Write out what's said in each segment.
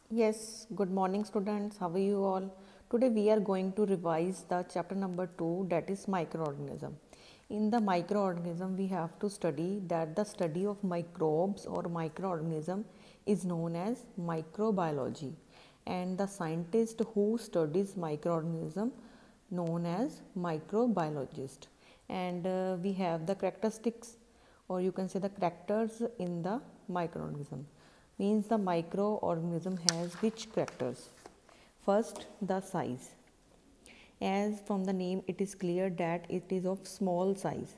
Yes, good morning students. How are you all? Today we are going to revise the chapter number 2, that is microorganism. In the microorganism we have to study that the study of microbes or microorganism is known as microbiology, and the scientist who studies microorganism known as microbiologist. And we have the characteristics, or you can say the characters in the microorganism. Means the microorganism has which characters? First, the size. As from the name it is clear that it is of small size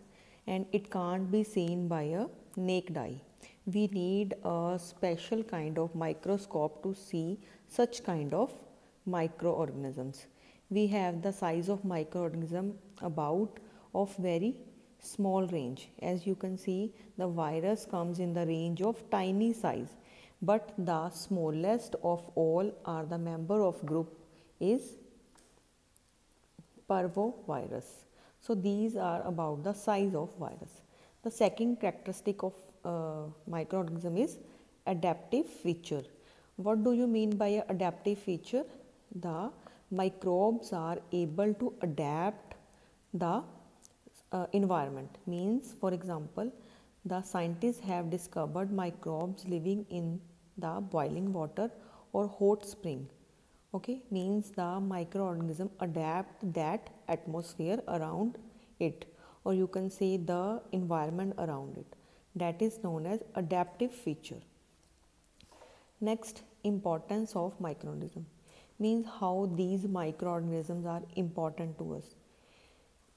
and it can't be seen by a naked eye. We need a special kind of microscope to see such kind of microorganisms. We have the size of microorganism about of very small range. As you can see, the virus comes in the range of tiny size, but the smallest of all are the member of group is parvovirus. So these are about the size of virus. The second characteristic of microorganism is adaptive feature. What do you mean by a adaptive feature? The microbes are able to adapt the environment. Means, for example, the scientists have discovered microbes living in the boiling water or hot spring. Okay, means the microorganism adapt that atmosphere around it, or you can say the environment around it. That is known as adaptive feature. Next, importance of microorganism means how these microorganisms are important to us.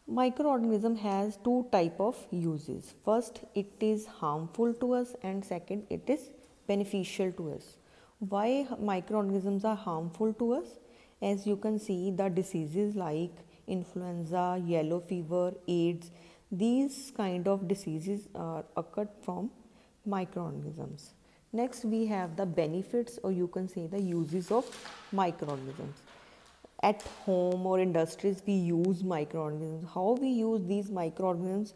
Microorganism has two type of uses. First, it is harmful to us, and second, it is beneficial to us. Why microorganisms are harmful to us? As you can see, the diseases like influenza, yellow fever, AIDS, these kind of diseases are occurred from microorganisms. Next, we have the benefits, or you can say the uses of microorganisms. At home or industries we use microorganisms. How we use these microorganisms?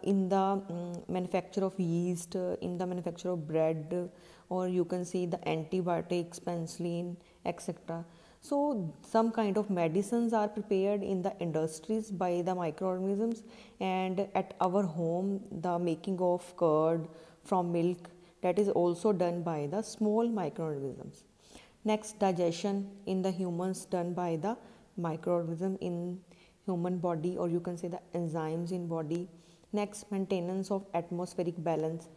In the manufacture of yeast, in the manufacture of bread, or you can see the antibiotics, penicillin, etc. So some kind of medicines are prepared in the industries by the microorganisms, and at our home the making of curd from milk, that is also done by the small microorganisms. Next, digestion in the humans done by the microorganism in human body, or you can say the enzymes in body. Next, maintenance of atmospheric balance.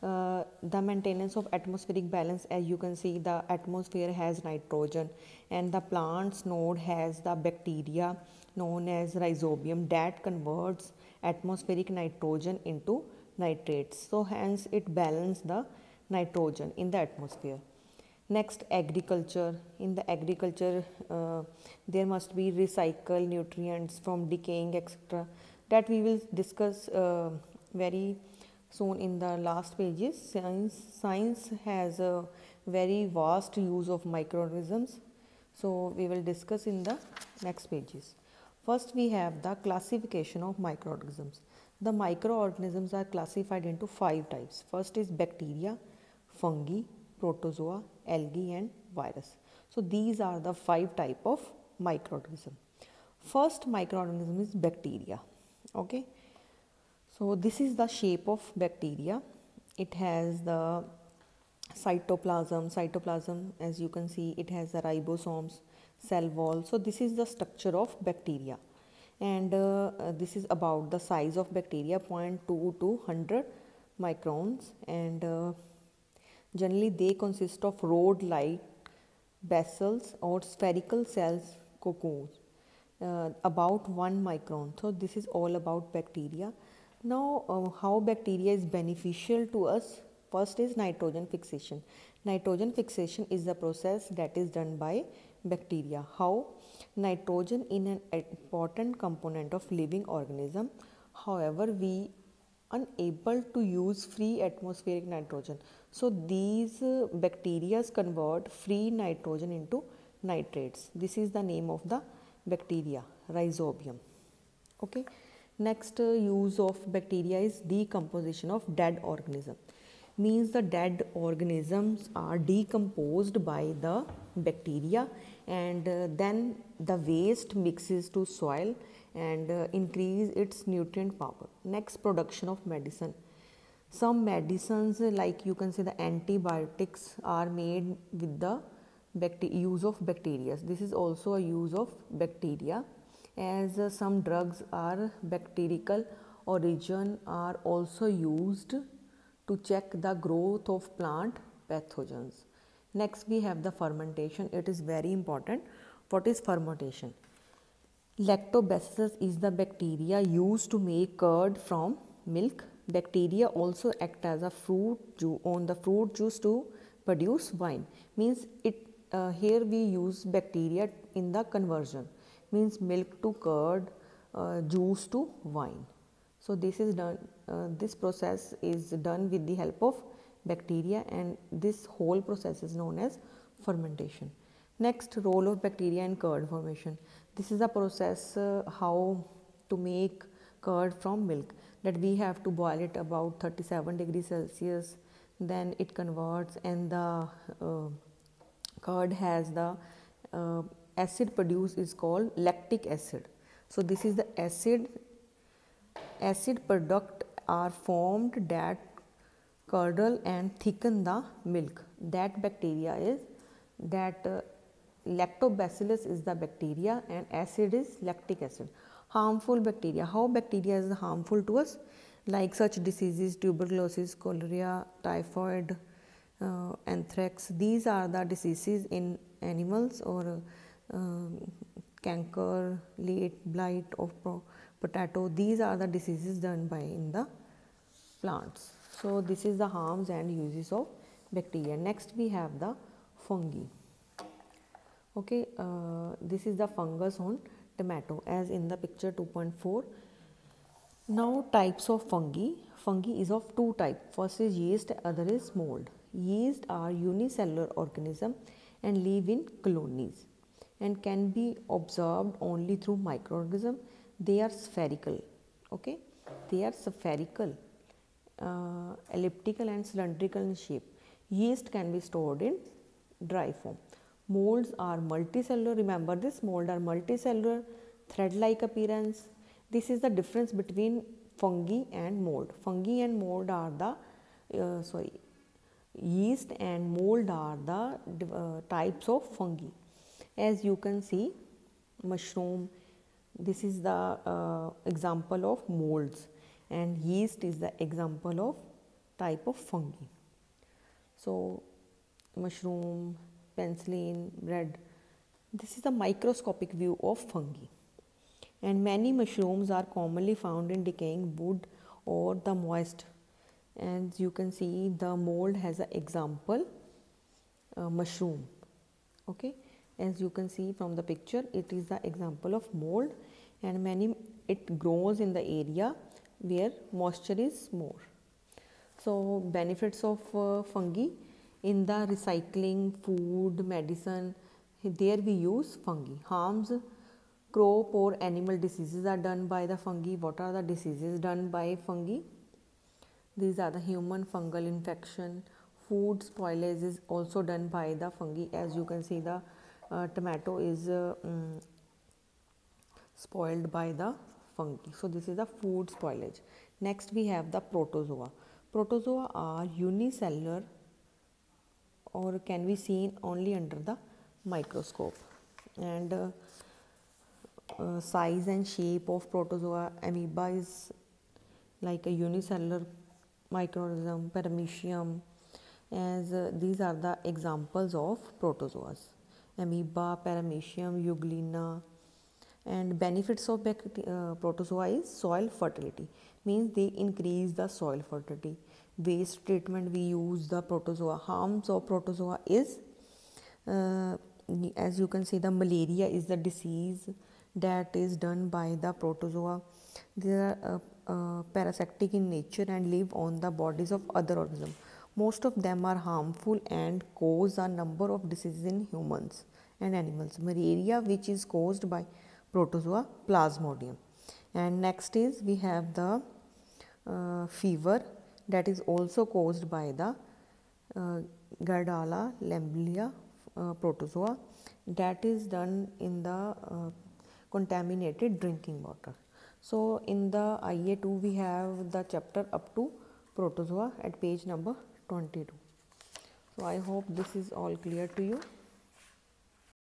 The maintenance of atmospheric balance, as you can see, the atmosphere has nitrogen, and the plant's node has the bacteria known as rhizobium that converts atmospheric nitrogen into nitrates. So hence it balances the nitrogen in the atmosphere. Next, agriculture. In the agriculture, there must be recycled nutrients from decaying, etc. That we will discuss very soon in the last pages. Science has a very vast use of microorganisms, so we will discuss in the next pages. First, we have the classification of microorganisms. The microorganisms are classified into 5 types. First is bacteria, fungi, protozoa, algae and virus. So these are the 5 type of microorganism. First microorganism is bacteria. Okay, so this is the shape of bacteria. It has the cytoplasm, as you can see, it has the ribosomes, cell wall. So this is the structure of bacteria, and this is about the size of bacteria, 0.2 to 100 microns, and generally they consist of rod-like bacills or spherical cells cocoons, about 1 micron. So this is all about bacteria. Now how bacteria is beneficial to us? First is nitrogen fixation. Nitrogen fixation is the process that is done by bacteria. How? Nitrogen is an important component of living organism. However, we unable to use free atmospheric nitrogen. So these bacteria convert free nitrogen into nitrates. This is the name of the bacteria, rhizobium. Okay. Next use of bacteria is decomposition of dead organism. means the dead organisms are decomposed by the bacteria, and then the waste mixes to soil and increase its nutrient power. Next, production of medicine. Some medicines, like you can say the antibiotics, are made with the use of bacteria. This is also a use of bacteria, as some drugs are bacterial origin are also used to check the growth of plant pathogens. Next, we have the fermentation. It is very important. What is fermentation? Lactobacillus is the bacteria used to make curd from milk. Bacteria also act as a on the fruit juice to produce wine. Means it here we use bacteria in the conversion. Means milk to curd, juice to wine. So this is done. This process is done with the help of bacteria, and this whole process is known as fermentation. Next, role of bacteria in curd formation. This is a process how to make curd from milk, that we have to boil it about 37 degrees Celsius, then it converts, and the curd has the acid produced is called lactic acid. So this is the acid product are formed that curdle and thicken the milk. That bacteria is that lactobacillus is the bacteria and acid is lactic acid. Harmful bacteria. How bacteria is harmful to us? Like such diseases, tuberculosis, cholera, typhoid, anthrax. These are the diseases in animals, or canker, late blight of potato. These are the diseases done by in the plants. So this is the harms and uses of bacteria. Next, we have the fungi. Okay, this is the fungus on tomato as in the picture 2.4. Now, types of fungi. Fungi is of two types. First is yeast, other is mold. Yeast are unicellular organism and live in colonies and can be observed only through microorganism. They are spherical. Okay, they are spherical, elliptical and cylindrical in shape. Yeast can be stored in dry form. Molds are multicellular. Remember this, mold are multicellular, thread-like appearance. This is the difference between fungi and mold. Fungi and mold are the yeast and mold are the types of fungi. As you can see, mushroom, this is the example of molds, and yeast is the example of type of fungi. So mushroom, penicillin, bread. This is the microscopic view of fungi. And many mushrooms are commonly found in decaying wood or the moist. As you can see, the mold has an example mushroom. Okay, as you can see from the picture, it is the example of mold, and it grows in the area where moisture is more. So benefits of fungi in the recycling, food, medicine, there we use fungi. Harms, crop or animal diseases are done by the fungi. What are the diseases done by fungi? These are the human fungal infection. Food spoilage is also done by the fungi. As you can see, the tomato is spoiled by the fungi. So this is the food spoilage. Next, we have the protozoa. Protozoa are unicellular or can be seen only under the microscope. And size and shape of protozoa. Amoeba is like a unicellular microorganism. Paramecium, as these are the examples of protozoas. Amoeba, Paramecium, Euglena. And benefits of protozoa is soil fertility, means they increase the soil fertility. Waste treatment, we use the protozoa. Harms of protozoa is, as you can see, the malaria is the disease that is done by the protozoa. They are parasitic in nature and live on the bodies of other organisms. Most of them are harmful and cause a number of diseases in humans and animals. Malaria, which is caused by protozoa, Plasmodium. And next is we have the fever. that is also caused by the Gardala lambelia protozoa that is done in the contaminated drinking water. So in the IA2 we have the chapter up to protozoa at page number 22. So I hope this is all clear to you.